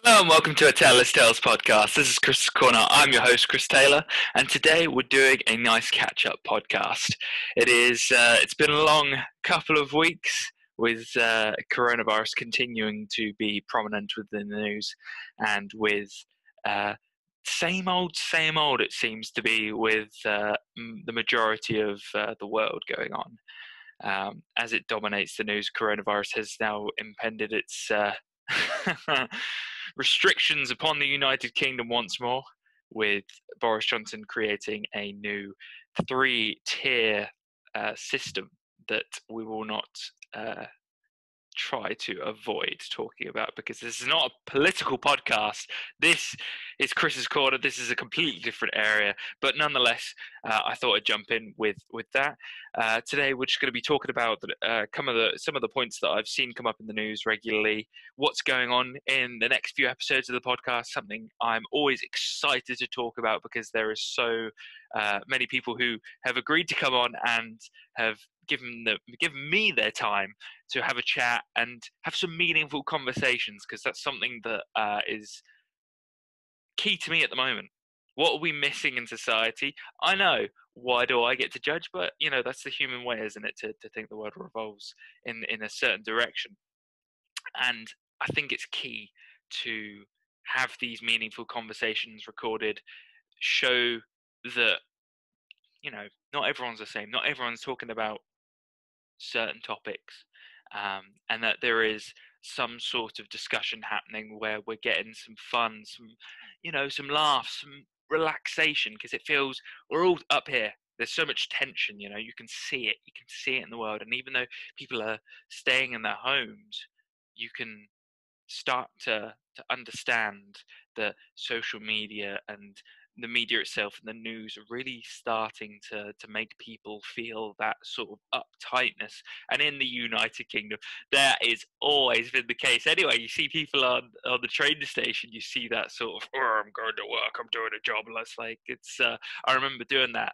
Hello and welcome to a Taylor's Tales podcast. This is Chris Corner. I'm your host, Chris Taylor, and today we're doing a nice catch-up podcast. It's been a long couple of weeks with coronavirus continuing to be prominent within the news, and with uh, same old. It seems to be with the majority of the world going on. As it dominates the news, coronavirus has now impended its restrictions upon the United Kingdom once more, with Boris Johnson creating a new three-tier system that we will not try to avoid talking about, because this is not a political podcast. This is Chris's Corner. This is a completely different area, but nonetheless, I thought I'd jump in with that. Today, we're just going to be talking about some of the points that I've seen come up in the news regularly. What's going on in the next few episodes of the podcast? Something I'm always excited to talk about, because there is so many people who have agreed to come on and have given me their time to have a chat and have some meaningful conversations, because that's something that is key to me at the moment. What are we missing in society? I know. Why do I get to judge? But that's the human way, isn't it? To think the world revolves in a certain direction. And I think it's key to have these meaningful conversations recorded, show that not everyone's the same. Not everyone's talking about certain topics, and that there is some sort of discussion happening where we're getting some fun, some laughs, some relaxation, because it feels we're all up here. There's so much tension, you can see it. You can see it in the world, and even though people are staying in their homes, you can start to understand that social media and the media itself and the news are really starting to make people feel that sort of uptightness. And in the United Kingdom, that is always been the case. Anyway, you see people on the train station, you see that sort of, oh, I'm going to work, I'm doing a job. And it's like, I remember doing that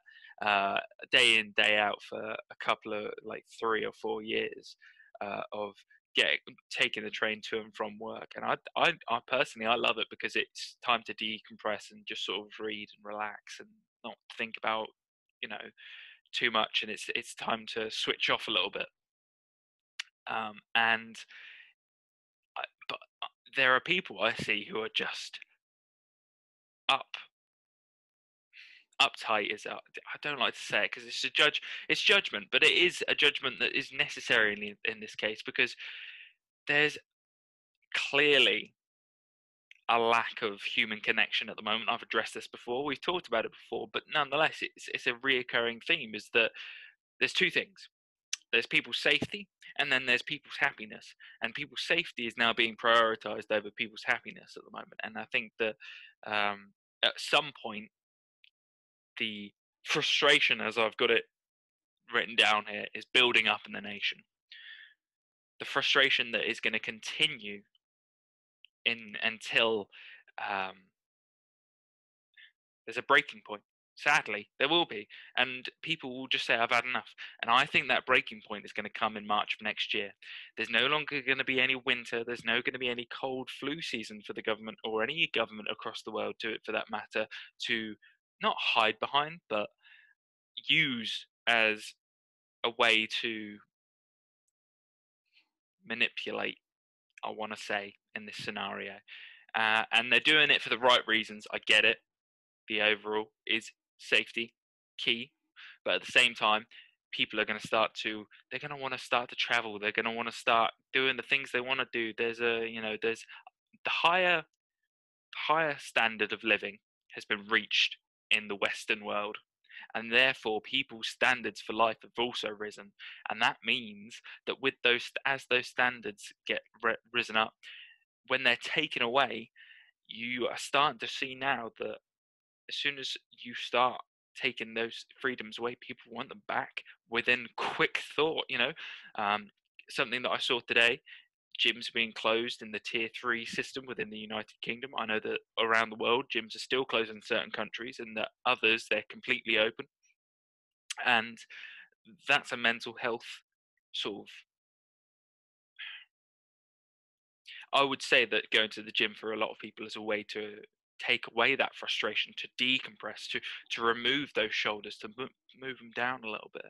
day in, day out for a couple of, like, 3 or 4 years of taking the train to and from work. And I personally, I love it, because it's time to decompress and just sort of read and relax and not think about too much, and it's time to switch off a little bit. And but there are people I see who are just up uptight. I don't like to say it, because it's judgment, but it is a judgment that is necessary in this case, because there's clearly a lack of human connection at the moment. I've addressed this before. We've talked about it before, but nonetheless, it's a reoccurring theme. Is that there's two things: there's people's safety, and then there's people's happiness. And people's safety is now being prioritized over people's happiness at the moment. And I think that at some point, the frustration, as I've got it written down here, is building up in the nation. The frustration that is going to continue until um, there's a breaking point. Sadly, there will be, and people will just say, "I've had enough." And I think that breaking point is going to come in March of next year. There's no longer going to be any winter. There's no going to be any cold flu season for the government, or any government across the world, for that matter, to not hide behind, but use as a way to manipulate, I want to say, in this scenario. And they're doing it for the right reasons. I get it. The overall is safety key, but at the same time, people are going to they're going to want to start to travel. They're going to want to start doing the things they want to do. There's the higher standard of living has been reached in the Western world, and therefore people's standards for life have also risen. And that means that as those standards get risen up, when they're taken away, you are starting to see now that as soon as you start taking those freedoms away, people want them back within quick thought. Something that I saw today: gyms being closed in the tier 3 system within the United Kingdom. I know that around the world, gyms are still closed in certain countries, and that others, they're completely open. And that's a mental health sort of, I would say that going to the gym for a lot of people is a way to take away that frustration, to decompress, to remove those shoulders, to move them down a little bit.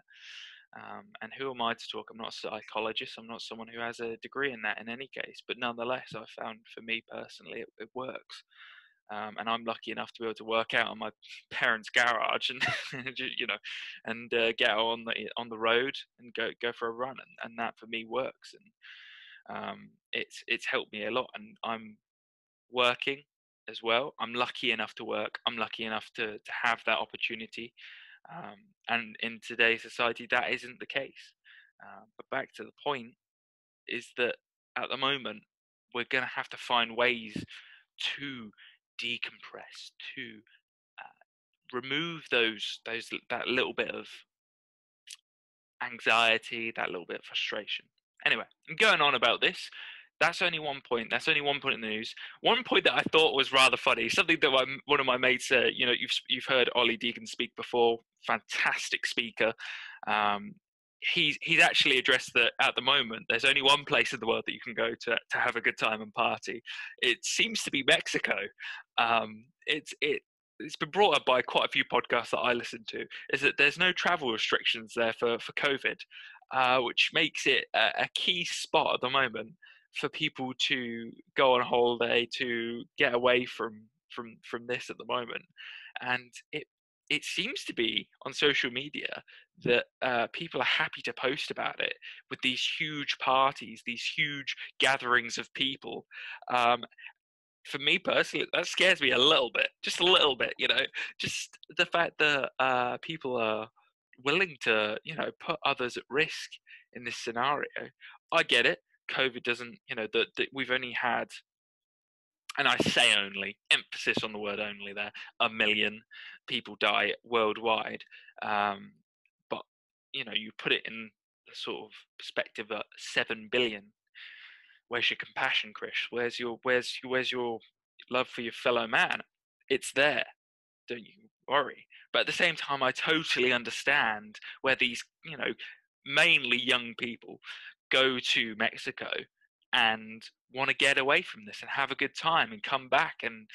And who am I to talk? I'm not a psychologist. I'm not someone who has a degree in that in any case. But nonetheless, I found for me personally, it works. And I'm lucky enough to be able to work out on my parents' garage, and and get out on the road and go for a run, and that for me works. And it's helped me a lot. And I'm working as well. I'm lucky enough to work. I'm lucky enough to have that opportunity. And in today's society, that isn't the case. But back to the point is that at the moment, we're going to have to find ways to decompress, to remove that little bit of anxiety, that little bit of frustration. Anyway, I'm going on about this. That's only one point. That's only one point in the news. One point that I thought was rather funny, something that one of my mates said. You've heard Ollie Deacon speak before. Fantastic speaker. Um, he's actually addressed that at the moment there's only one place in the world that you can go to have a good time and party. It seems to be Mexico. It's been brought up by quite a few podcasts that I listen to, is that there's no travel restrictions there for COVID, which makes it a key spot at the moment for people to go on holiday, to get away from this at the moment. And it seems to be on social media that people are happy to post about it with these huge parties, these huge gatherings of people. For me personally, that scares me a little bit, just a little bit. Just the fact that people are willing to, put others at risk in this scenario. I get it. COVID doesn't, that we've only had, and I say only, emphasis on the word only there, 1 million people die worldwide. But, you put it in the sort of perspective at 7 billion. Where's your compassion, Chris? Where's your love for your fellow man? It's there. Don't you worry. But at the same time, I totally understand where these, mainly young people go to Mexico and want to get away from this and have a good time and come back and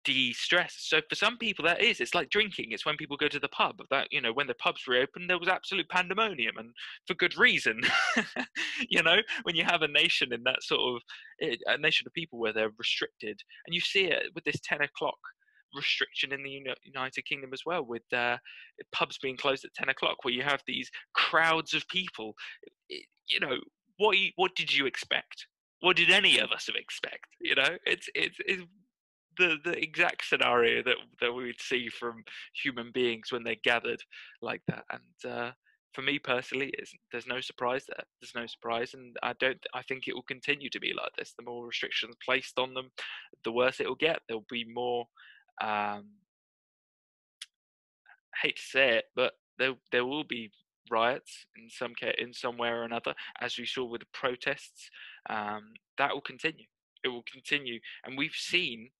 de-stress. So for some people it's like drinking. It's when people go to the pub that, when the pubs reopened, there was absolute pandemonium, and for good reason. When you have a nation in that sort of a nation of people where they're restricted, and you see it with this 10 o'clock restriction in the United Kingdom as well, with pubs being closed at 10 o'clock, where you have these crowds of people. What did you expect? What did any of us expect? It's the exact scenario that we would see from human beings when they're gathered like that. And for me personally, there's no surprise there. There's no surprise, and I think it will continue to be like this. The more restrictions placed on them, the worse it will get. There'll be more. I hate to say it, but there will be riots in some way or another, as we saw with the protests. That will continue. It will continue, and we've seen,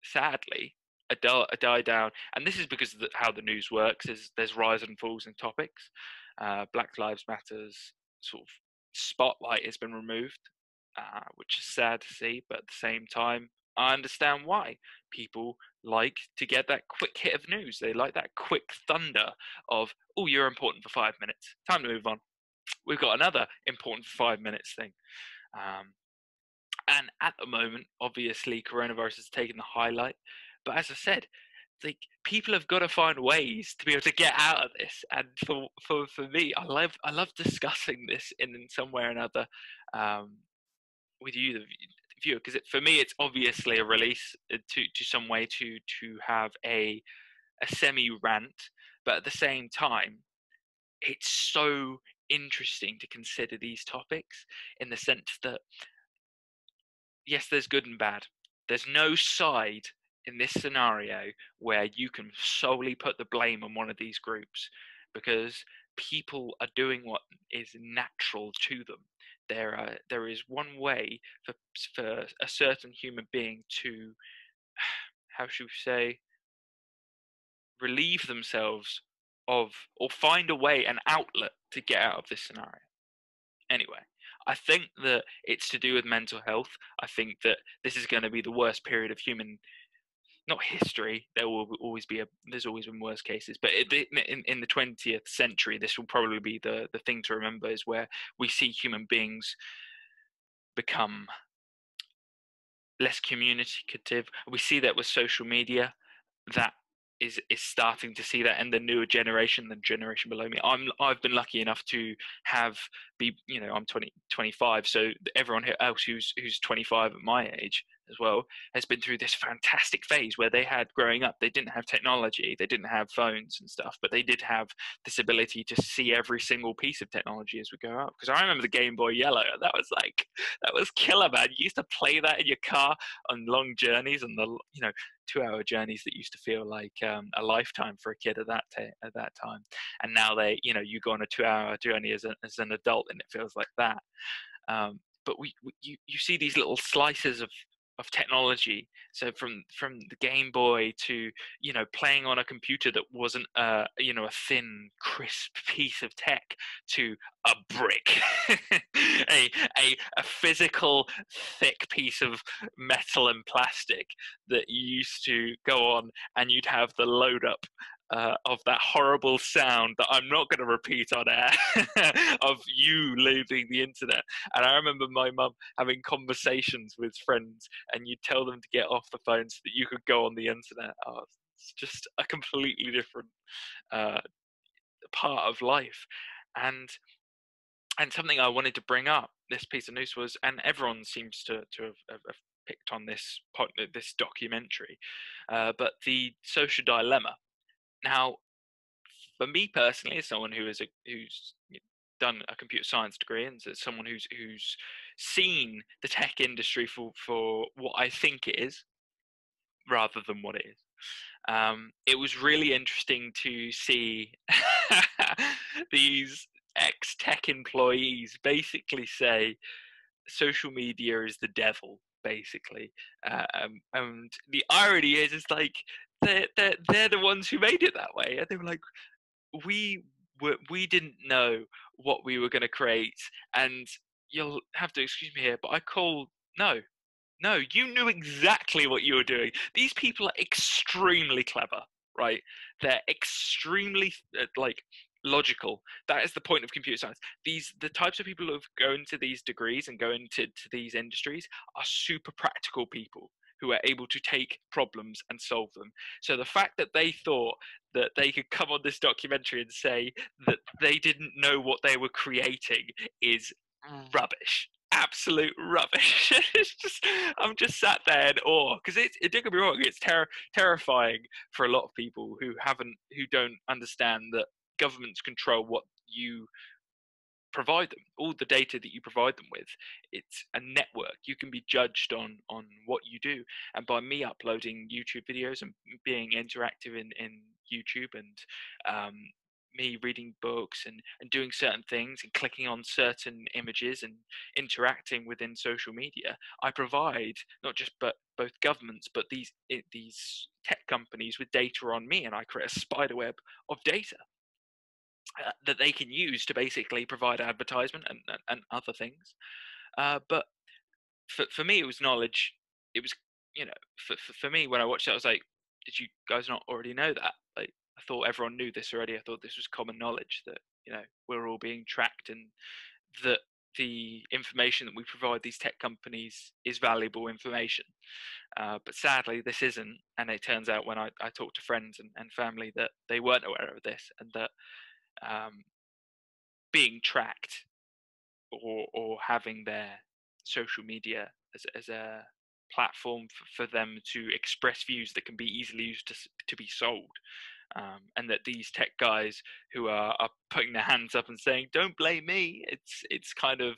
sadly, a die down. And this is because of how the news works. There's rise and falls in topics. Black Lives Matter's sort of spotlight has been removed, which is sad to see. But at the same time, I understand why. People like to get that quick hit of news. They like that quick thunder of, oh, you're important for 5 minutes. Time to move on. We've got another important for 5 minutes thing. And at the moment, obviously, coronavirus has taken the highlight. But as I said, like, people have got to find ways to be able to get out of this. And for me, I love discussing this in some way or another with you, the viewer, because for me, it's obviously a release to some way to have a semi rant, but at the same time, it's so interesting to consider these topics in the sense that, yes, there's good and bad. There's no side in this scenario where you can solely put the blame on one of these groups, because people are doing what is natural to them. There is one way for a certain human being to, how should we say, relieve themselves of, or find a way, an outlet to get out of this scenario. Anyway, I think that it's to do with mental health. I think that this is going to be the worst period of human, not history. There's always been worse cases, but in the 20th century, this will probably be the thing to remember, is where we see human beings become less communicative. We see that with social media. That is starting to see that in the newer generation, the generation below me. I've been lucky enough to I'm 25, so everyone else who's 25 at my age as well has been through this fantastic phase where they had, growing up, they didn't have technology, they didn't have phones and stuff, but they did have this ability to see every single piece of technology as we go up. Because I remember the Game Boy Yellow, and that was killer, man. You used to play that in your car on long journeys, and the 2-hour journeys that used to feel like a lifetime for a kid at that time. And now you go on a 2-hour journey as an adult, and it feels like that. But you see these little slices of technology. So from the Game Boy to playing on a computer that wasn't a thin crisp piece of tech, to a brick, a physical thick piece of metal and plastic that you used to go on, and you'd have the load up of that horrible sound that I'm not going to repeat on air of you loading the internet. And I remember my mum having conversations with friends, and you'd tell them to get off the phone so that you could go on the internet. Oh, it's just a completely different part of life. And something I wanted to bring up, this piece of news was, and everyone seems to have picked on this documentary, but the social dilemma. Now, for me personally, as someone who's done a computer science degree, and as someone who's seen the tech industry for what I think it is rather than what it is, it was really interesting to see these ex-tech employees basically say social media is the devil, basically. And the irony is like they're the ones who made it that way, and they were like, we didn't know what we were going to create, and you'll have to excuse me here, but no, you knew exactly what you were doing. These people are extremely clever, right? They're extremely logical. That is the point of computer science. The types of people who go into these degrees and go into these industries are super practical people who are able to take problems and solve them. So the fact that they thought that they could come on this documentary and say that they didn't know what they were creating is rubbish. Absolute rubbish. I'm just sat there in awe, because don't get me wrong, it's terrifying for a lot of people who don't understand that governments control what you provide them, all the data that you provide them with. It's a network. You can be judged on what you do, and by me uploading YouTube videos and being interactive in YouTube, and me reading books and doing certain things and clicking on certain images and interacting within social media, I provide not just both governments but these tech companies with data on me, and I create a spider web of data that they can use to basically provide advertisement and other things. But for me, it was knowledge. It was, for me, when I watched it, I was like, did you guys not already know that? Like, I thought everyone knew this already. I thought this was common knowledge that, we're all being tracked, and that the information that we provide these tech companies is valuable information. But sadly, this isn't. And it turns out when I talk to friends and family that they weren't aware of this, and that being tracked, or having their social media as a platform for them to express views that can be easily used to be sold, and that these tech guys who are putting their hands up and saying don't blame me, it's kind of,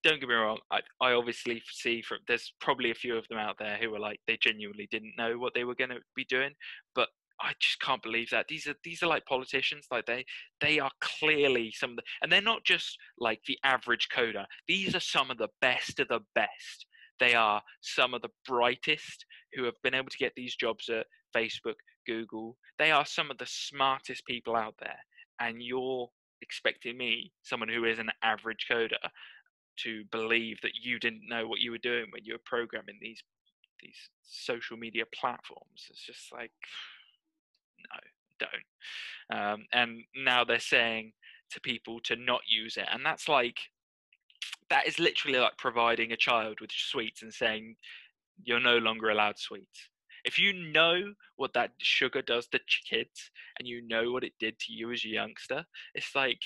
don't get me wrong, I obviously see there's probably a few of them out there who are like, they genuinely didn't know what they were going to be doing, but I just can't believe that these are like politicians. Like they are clearly some of the, and they're not just like the average coder. These are some of the best of the best. They are some of the brightest who have been able to get these jobs at Facebook, Google. They are some of the smartest people out there, and you're expecting me, someone who is an average coder, to believe that you didn't know what you were doing when you were programming these social media platforms. It's just like, no, don't. And now they're saying to people to not use it, and that is literally like providing a child with sweets and saying you're no longer allowed sweets. If you know what that sugar does to kids, and you know what it did to you as a youngster, it's like,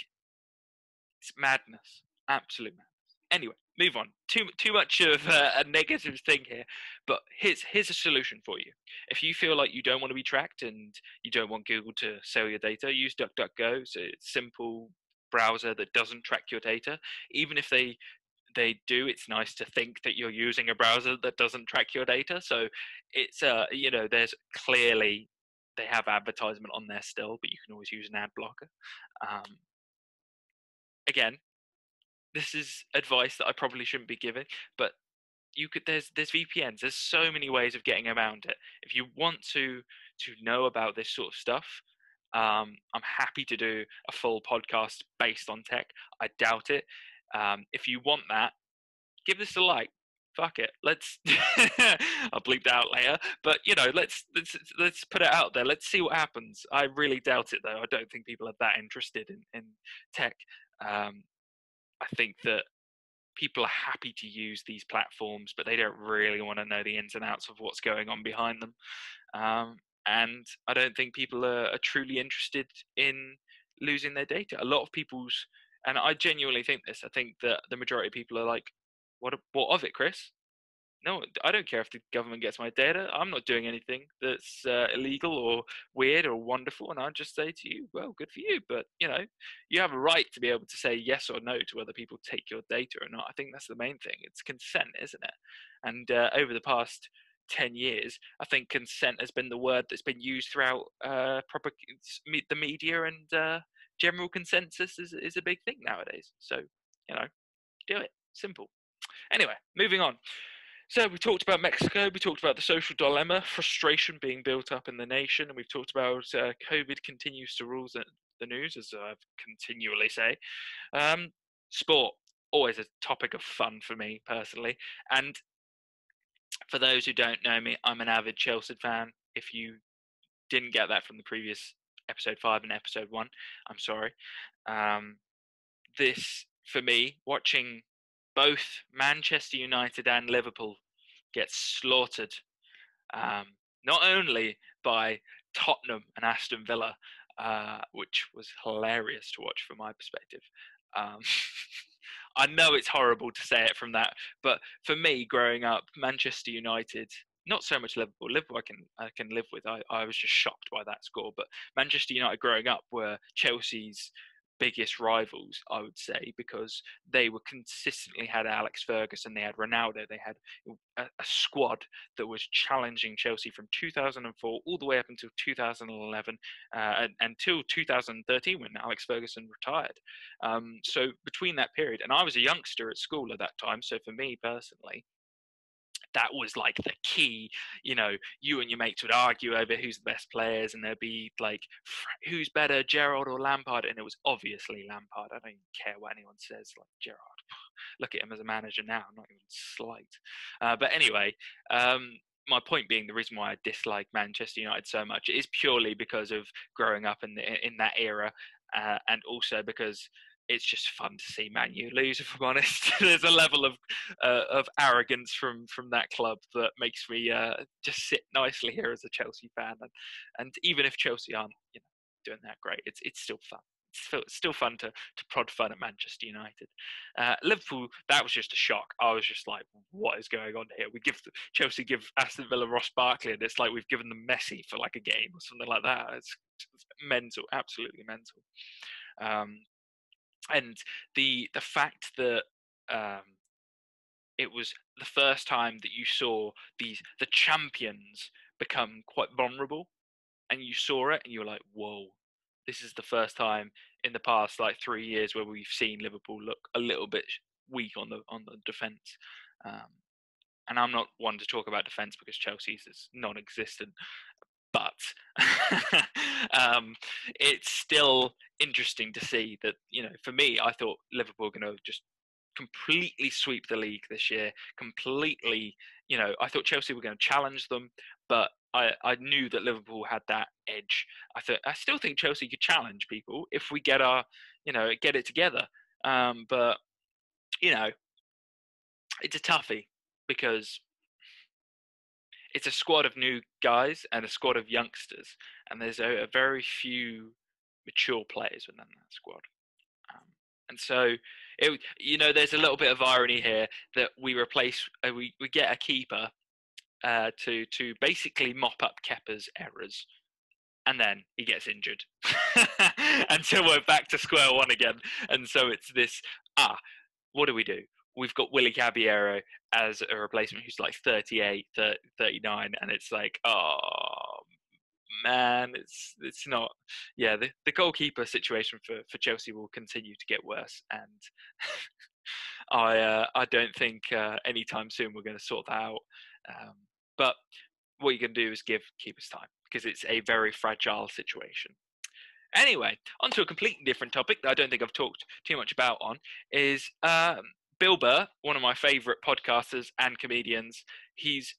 it's madness, absolute madness. Anyway, move on. Too much of a negative thing here, but here's a solution for you. If you feel like you don't want to be tracked and you don't want Google to sell your data, use DuckDuckGo. It's a simple browser that doesn't track your data. Even if they do, it's nice to think that you're using a browser that doesn't track your data. So it's there's clearly, they have advertisement on there still, but you can always use an ad blocker. Again, this is advice that I probably shouldn't be giving, but there's VPNs. There's so many ways of getting around it. If you want to know about this sort of stuff, I'm happy to do a full podcast based on tech. I doubt it. If you want that, give this a like. Fuck it. Let's I'll bleep that out later. But let's put it out there. Let's see what happens. I really doubt it though. I don't think people are that interested in tech. I think that people are happy to use these platforms, but they don't really want to know the ins and outs of what's going on behind them. And I don't think people are truly interested in losing their data. A lot of and I genuinely think this, I think that the majority of people are like, what of it, Chris? No, I don't care if the government gets my data. I'm not doing anything that's illegal or weird or wonderful. And I'll just say to you, well, good for you. But, you have a right to be able to say yes or no to whether people take your data or not. I think that's the main thing. It's consent, isn't it? And over the past 10 years, I think consent has been the word that's been used throughout the media, and general consensus is a big thing nowadays. So, do it. Simple. Anyway, moving on. So we talked about Mexico, we talked about the social dilemma, frustration being built up in the nation, and we've talked about COVID continues to rule the news, as I continually say. Sport, always a topic of fun for me personally. And for those who don't know me, I'm an avid Chelsea fan. If you didn't get that from the previous episode 5 and episode 1, I'm sorry. This, for me, watching both Manchester United and Liverpool get slaughtered, not only by Tottenham and Aston Villa, which was hilarious to watch from my perspective. I know it's horrible to say it from that, but for me, growing up, Manchester United, not so much Liverpool. Liverpool I can live with. I was just shocked by that score. But Manchester United growing up were Chelsea's biggest rivals, I would say, because they were consistently had Alex Ferguson, they had Ronaldo, they had a squad that was challenging Chelsea from 2004 all the way up until 2011, until 2013 when Alex Ferguson retired. So between that period, and I was a youngster at school at that time, so for me personally, that was like the key. You and your mates would argue over who's the best players, and there'd be like, who's better, Gerrard or Lampard? And it was obviously Lampard. I don't even care what anyone says. Like, Gerrard, look at him as a manager now, not even slight. But anyway, my point being, the reason why I dislike Manchester United so much is purely because of growing up in that era, and also because it's just fun to see Man U lose, if I'm honest. There's a level of arrogance from that club that makes me just sit nicely here as a Chelsea fan. And even if Chelsea aren't doing that great, it's still fun. It's still fun to prod fun at Manchester United. Liverpool, that was just a shock. I was just like, what is going on here? Chelsea give Aston Villa Ross Barkley, and it's like we've given them Messi for like a game or something like that. It's mental, absolutely mental. And the fact that it was the first time that you saw the champions become quite vulnerable, and you saw it and you were like, whoa, this is the first time in the past like 3 years where we've seen Liverpool look a little bit weak on the defense. And I'm not one to talk about defense because Chelsea's is non-existent, but it's still interesting to see that, for me, I thought Liverpool were going to just completely sweep the league this year. Completely, I thought Chelsea were going to challenge them, but I knew that Liverpool had that edge. I still think Chelsea could challenge people if we get get it together. But it's a toughie because it's a squad of new guys and a squad of youngsters, and there's a very few mature players within that squad. And so, there's a little bit of irony here that we get a keeper to basically mop up Kepa's errors, and then he gets injured, and so we're back to square one again. And so it's this: what do? We've got Willy Caballero as a replacement who's like 38, 39, and it's like, oh man, it's not. Yeah, the goalkeeper situation for Chelsea will continue to get worse, and I don't think anytime soon we're going to sort that out. But what you can do is give keepers time, because it's a very fragile situation. Anyway, on to a completely different topic that I don't think I've talked too much about is Bill Burr, one of my favourite podcasters and comedians. He's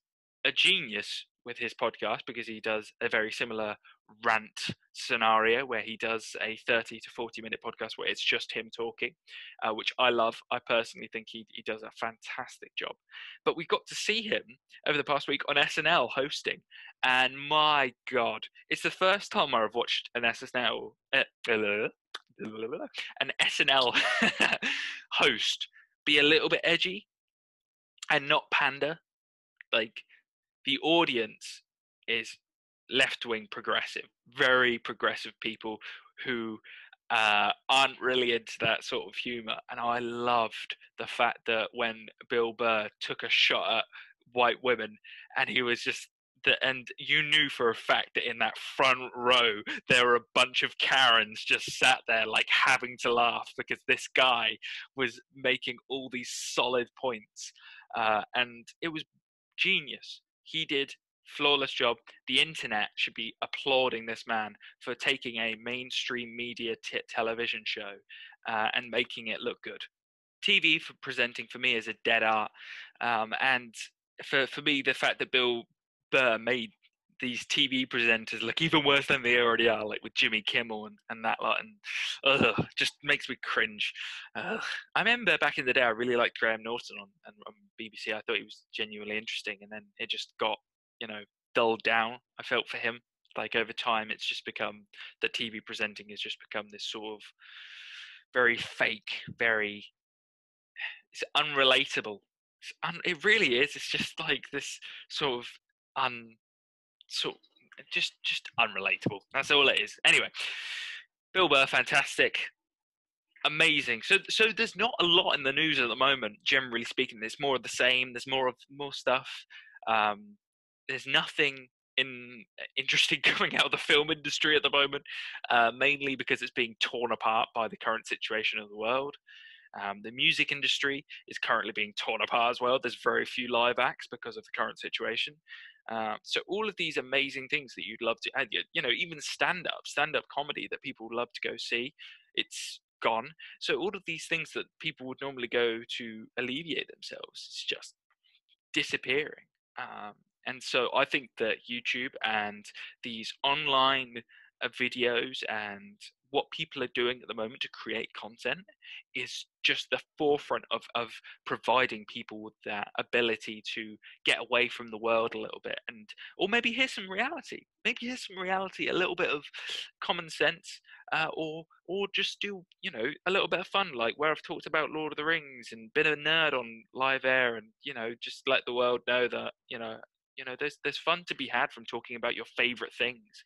a genius with his podcast because he does a very similar rant scenario where he does a 30 to 40-minute podcast where it's just him talking, which I love. I personally think he does a fantastic job. But we got to see him over the past week on SNL hosting, and my God, it's the first time I've watched an SNL host be a little bit edgy and not pander. Like, the audience is left-wing progressive, very progressive people who aren't really into that sort of humor. And I loved the fact that when Bill Burr took a shot at white women, and he was just and you knew for a fact that in that front row there were a bunch of Karens just sat there like having to laugh because this guy was making all these solid points, and it was genius. He did flawless job. The internet should be applauding this man for taking a mainstream media television show and making it look good. TV for presenting for me is a dead art, and for me, the fact that Bill Burr made these TV presenters look even worse than they already are, like with Jimmy Kimmel and that lot, and just makes me cringe. I remember back in the day, I really liked Graham Norton on BBC. I thought he was genuinely interesting, and then it just got, dulled down. I felt for him. Like, over time, it's just become that TV presenting has just become this sort of very fake, it's unrelatable. It really is. It's just like this sort of just unrelatable. That's all it is. Anyway, Bill Burr, fantastic, amazing. So there's not a lot in the news at the moment. Generally speaking, there's more of the same. There's more stuff. There's nothing interesting coming out of the film industry at the moment, mainly because it's being torn apart by the current situation of the world. The music industry is currently being torn apart as well. There's very few live acts because of the current situation. So all of these amazing things that you'd love to, even stand-up comedy that people would love to go see, it's gone. So all of these things that people would normally go to alleviate themselves, it's just disappearing. And so I think that YouTube and these online videos and what people are doing at the moment to create content is just the forefront of providing people with that ability to get away from the world a little bit, or maybe hear some reality, a little bit of common sense, or just do a little bit of fun, like where I've talked about Lord of the Rings and been a nerd on live air, and just let the world know that there's fun to be had from talking about your favorite things.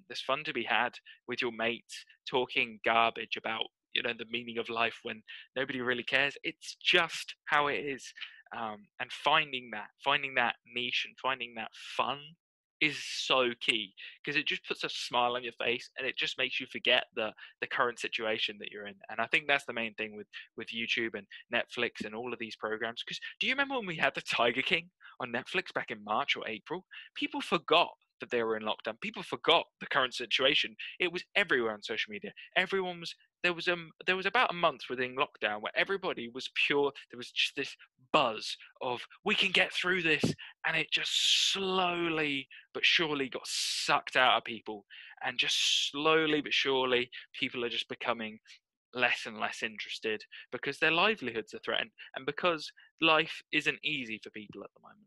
There's fun to be had with your mates talking garbage about the meaning of life when nobody really cares. It's just how it is, and finding that niche and finding that fun is so key, because it just puts a smile on your face and it just makes you forget the current situation that you're in. And I think that's the main thing with YouTube and Netflix and all of these programs. Because do you remember when we had the Tiger King on Netflix back in March or April? People forgot that they were in lockdown. People forgot the current situation. It was everywhere on social media. Everyone was there was about a month within lockdown where everybody was pure. There was just this buzz of we can get through this, and it just slowly but surely got sucked out of people, and just slowly but surely people are just becoming less and less interested because their livelihoods are threatened and because life isn't easy for people at the moment.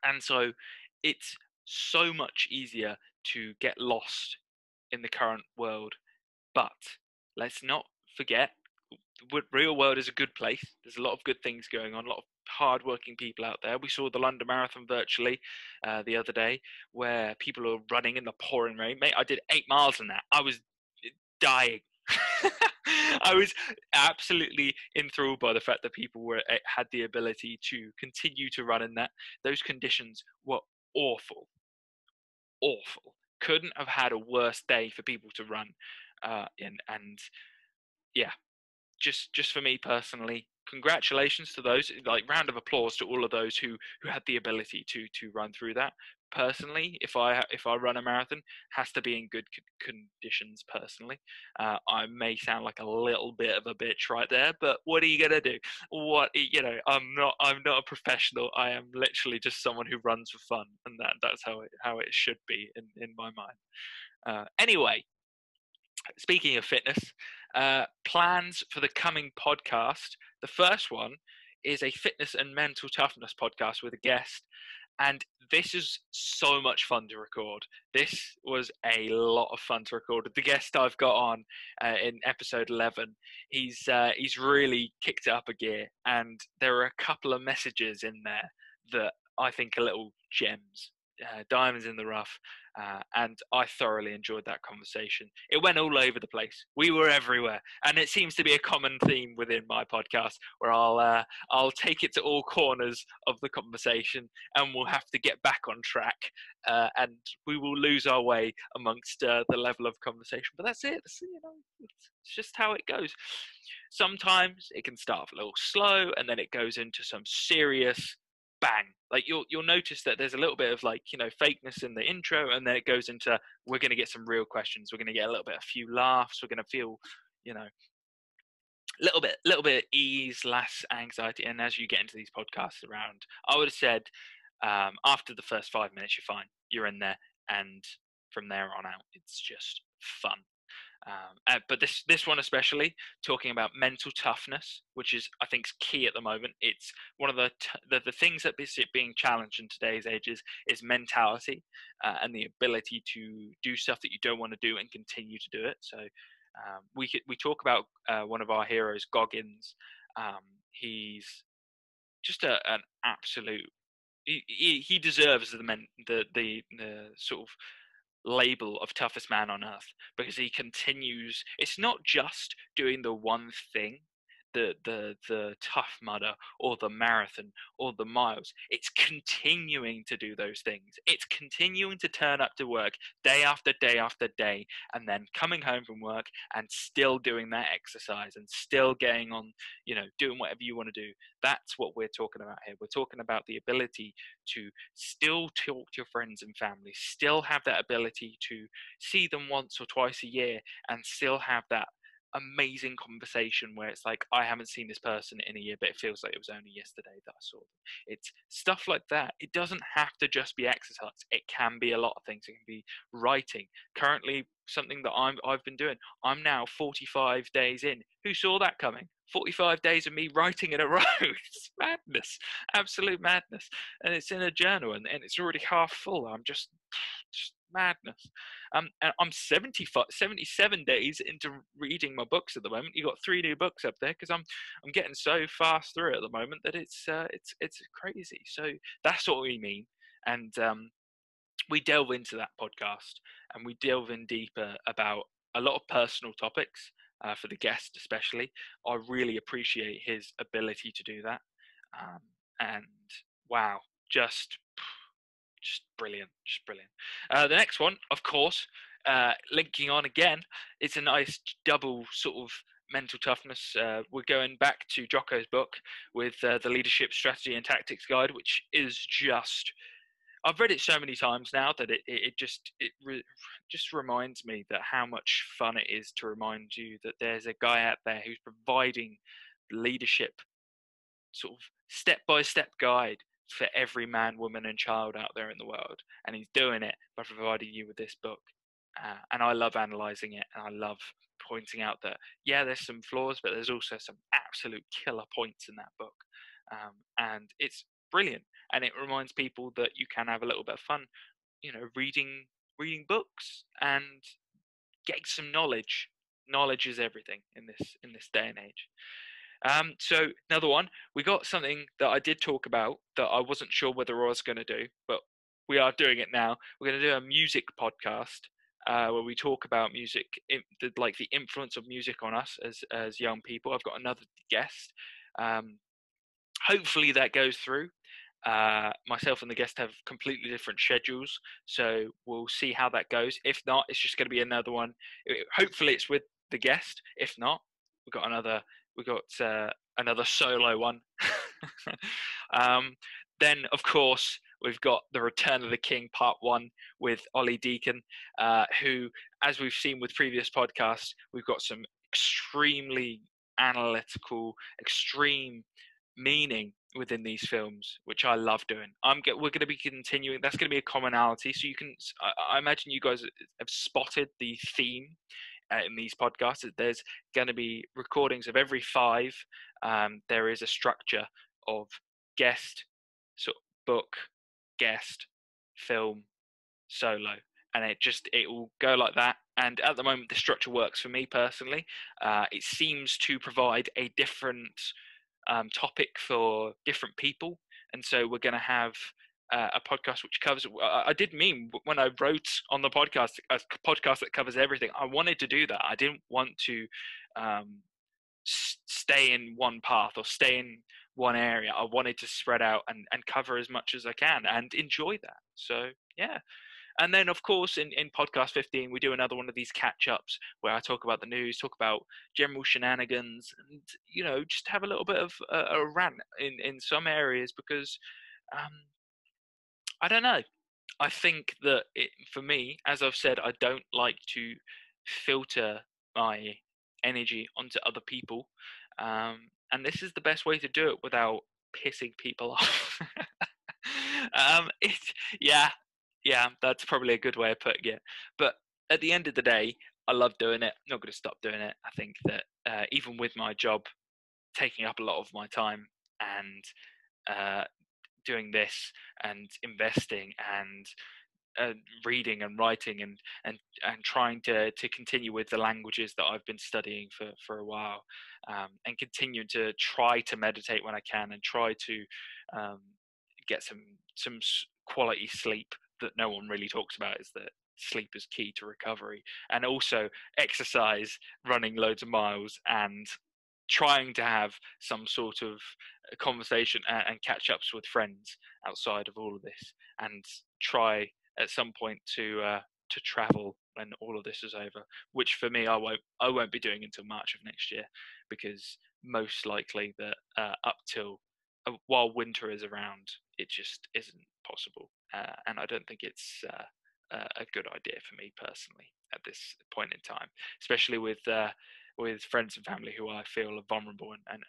And so it's so much easier to get lost in the current world. But let's not forget, the real world is a good place. There's a lot of good things going on, a lot of hardworking people out there. We saw the London Marathon virtually the other day, where people are running in the pouring rain. Mate, I did 8 miles in that. I was dying. I was absolutely enthralled by the fact that people had the ability to continue to run in that. Those conditions were awful. Couldn't have had a worse day for people to run in. And yeah, just for me personally, congratulations to those, like round of applause to all of those who had the ability to run through that. Personally, if I run a marathon, has to be in good conditions. Personally, I may sound like a little bit of a bitch right there, but what are you gonna do? I'm not a professional. I am literally just someone who runs for fun, and that's how it should be in my mind. Anyway, speaking of fitness, plans for the coming podcast. The first one is a fitness and mental toughness podcast with a guest. And this is so much fun to record. This was a lot of fun to record. The guest I've got on in episode 11, he's really kicked it up a gear. And there are a couple of messages in there that I think are little gems. Diamonds in the rough, and I thoroughly enjoyed that conversation. It went all over the place. We were everywhere, and it seems to be a common theme within my podcast, where I'll take it to all corners of the conversation, and we'll have to get back on track, and we will lose our way amongst the level of conversation. But that's it. It's just how it goes. Sometimes it can start off a little slow, and then it goes into some serious bang. Like you'll notice that there's a little bit of fakeness in the intro, and then it goes into we're going to get some real questions. We're going to get a few laughs. We're going to feel little bit of ease, less anxiety. And as you get into these podcasts around, I would have said after the first 5 minutes you're fine, you're in there, and from there on out it's just fun. But this one especially, talking about mental toughness, which is I think key at the moment. It's one of the things that is being challenged in today's age is mentality and the ability to do stuff that you don't want to do and continue to do it. So we talk about one of our heroes, Goggins. He's just an absolute. He deserves the sort of label of toughest man on earth, because he continues. It's not just doing the one thing, the tough mudder or the marathon or the miles. It's continuing to do those things. It's continuing to turn up to work day after day after day, and then coming home from work and still doing that exercise and still getting on, doing whatever you want to do. That's what we're talking about here. We're talking about the ability to still talk to your friends and family, still have that ability to see them once or twice a year, and still have that amazing conversation where it's like, I haven't seen this person in a year, but it feels like it was only yesterday that I saw them. It's stuff like that. It doesn't have to just be exercise. It can be a lot of things. It can be writing. Currently, something that I've been doing. I'm now 45 days in. Who saw that coming? 45 days of me writing in a row. It's madness, absolute madness. And it's in a journal, and it's already half full. I'm just madness. And I'm 77 days into reading my books at the moment. You got 3 new books up there because I'm getting so fast through it at the moment that it's crazy. So that's what we mean. And we delve into that podcast, and we delve in deeper about a lot of personal topics for the guest especially. I really appreciate his ability to do that. And wow, just brilliant. The next one, of course, linking on again, it's a nice double sort of mental toughness. We're going back to Jocko's book with the Leadership Strategy and Tactics Guide, which is just I've read it so many times now that just reminds me that how much fun it is to remind you that there's a guy out there who's providing leadership, sort of step by step guide for every man, woman, and child out there in the world, and he's doing it by providing you with this book. And I love analysing it, and I love pointing out that there's some flaws, but there's also some absolute killer points in that book, and it's brilliant. And it reminds people that you can have a little bit of fun, reading books and getting some knowledge. Knowledge is everything in this day and age. So another one, we got something that I did talk about that I wasn't sure whether I was going to do, but we are doing it now. We're going to do a music podcast where we talk about music, like the influence of music on us as young people. I've got another guest. Hopefully that goes through. Myself and the guest have completely different schedules, so we'll see how that goes. If not, it's just going to be another one. Hopefully it's with the guest. If not, we've got another solo one. Then of course we've got the Return of the King Part 1 with Ollie Deacon, who, as we've seen with previous podcasts, we've got some extremely analytical, extreme meaning within these films, which I love doing. We're going to be continuing. That's going to be a commonality. So I imagine you guys have spotted the theme in these podcasts. There's going to be recordings of every 5. There is a structure of guest, sort of book, guest, film, solo, and it will go like that. And at the moment, the structure works for me personally. It seems to provide a different topic for different people, and so we're going to have a podcast which covers. I did mean when I wrote on the podcast a podcast that covers everything. I wanted to do that. I didn't want to stay in one path or stay in one area. I wanted to spread out and cover as much as I can and enjoy that. So yeah. And then, of course, in podcast 15, we do another one of these catch-ups where I talk about the news, talk about general shenanigans, and, just have a little bit of a rant in some areas because, I don't know. I think that for me, as I've said, I don't like to filter my energy onto other people. And this is the best way to do it without pissing people off. It, yeah, that's probably a good way of putting it. But at the end of the day, I love doing it. I'm not going to stop doing it. I think that even with my job taking up a lot of my time and doing this and investing and reading and writing and trying to continue with the languages that I've been studying for a while, and continue to try to meditate when I can and try to get some quality sleep that no one really talks about, is that sleep is key to recovery, and also exercise, running loads of miles and trying to have some sort of conversation and catch ups with friends outside of all of this, and try at some point to travel when all of this is over, which for me I won't be doing until March of next year, because most likely that up till while winter is around, it just isn't possible, and I don't think it's a good idea for me personally at this point in time, especially with friends and family who I feel are vulnerable, and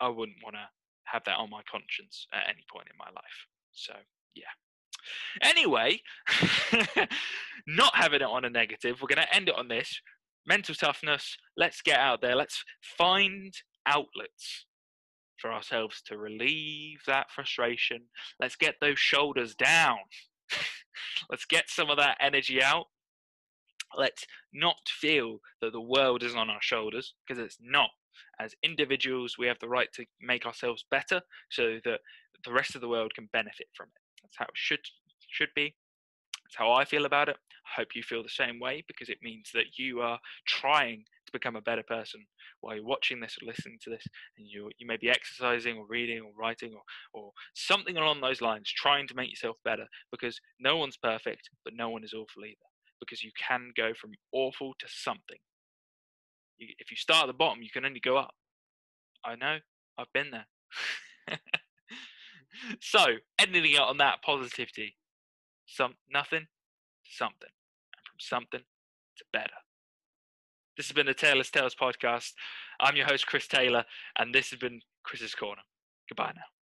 I wouldn't want to have that on my conscience at any point in my life. So yeah. Anyway, not having it on a negative, we're going to end it on this. Mental toughness. Let's get out there. Let's find outlets for ourselves to relieve that frustration. Let's get those shoulders down. Let's get some of that energy out. Let's not feel that the world is on our shoulders, because it's not. As individuals, we have the right to make ourselves better so that the rest of the world can benefit from it. That's how it should be. That's how I feel about it. I hope you feel the same way, because it means that you are trying to become a better person while you're watching this or listening to this, and you may be exercising or reading or writing or something along those lines, trying to make yourself better, because no one's perfect, but no one is awful either, because you can go from awful to something. If you start at the bottom, you can only go up. I know, I've been there. So, ending it on that positivity. Nothing to something. And from something to better. This has been the Taylor's Tales podcast. I'm your host, Chris Taylor, and this has been Chris's Corner. Goodbye now.